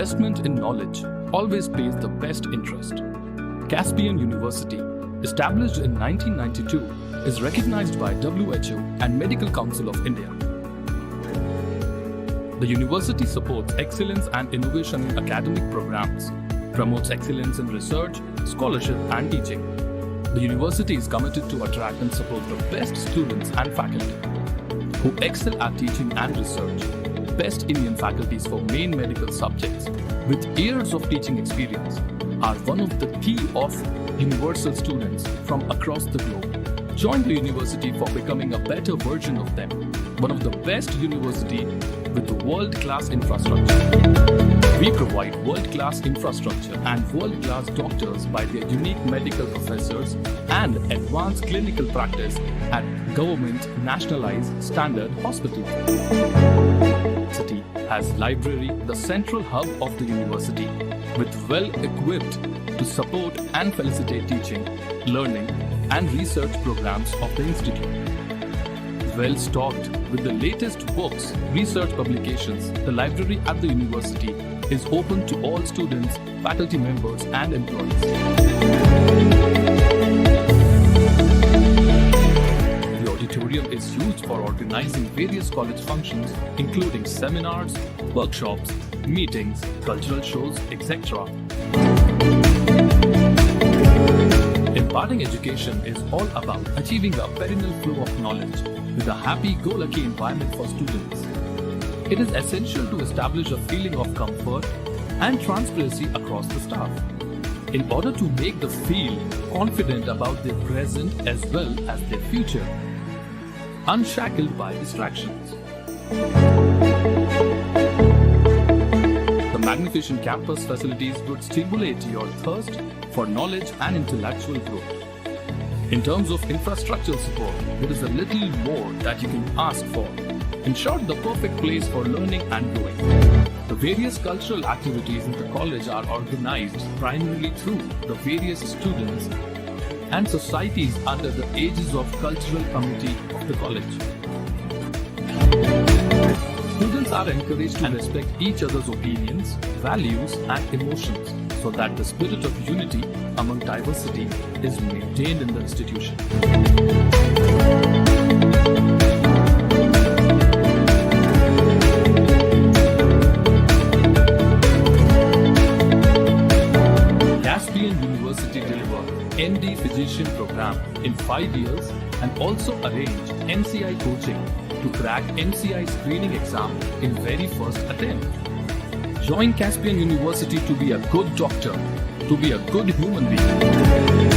investment in knowledge always pays the best interest. Caspian University, established in 1992, is recognized by WHO and Medical Council of India. The university supports excellence and innovation in academic programs, promotes excellence in research, scholarship and teaching. The university is committed to attract and support the best students and faculty who excel at teaching and research. Best Indian faculties for main medical subjects with years of teaching experience are one of the key of universal students from across the globe. Join the university for becoming a better version of them. One of the best university with world-class infrastructure. We provide world-class infrastructure and world-class doctors by their unique medical professors and advanced clinical practice at government nationalized standard hospitals. City has library, the central hub of the university, with well-equipped to support and facilitate teaching, learning and research programs of the institute. Well-stocked with the latest books, research publications, the library at the university is open to all students, faculty members and employees. The auditorium is used for organizing various college functions including seminars, workshops, meetings, cultural shows, etc. Imparting education is all about achieving a perennial flow of knowledge with a happy-go-lucky environment for students. It is essential to establish a feeling of comfort and transparency across the staff in order to make them feel confident about their present as well as their future, unshackled by distractions. The magnificent campus facilities would stimulate your thirst for knowledge and intellectual growth. In terms of infrastructural support, there is a little more that you can ask for. In short, the perfect place for learning and growing. The various cultural activities in the college are organized primarily through the various students and societies under the aegis of Cultural Committee of the college. Students are encouraged to respect each other's opinions, values and emotions so that the spirit of unity among diversity is maintained in the institution. Caspian University delivered MD Physician program in 5 years and also arranged MCI coaching to crack MCI screening exam in very first attempt. Join Caspian University to be a good doctor, to be a good human being.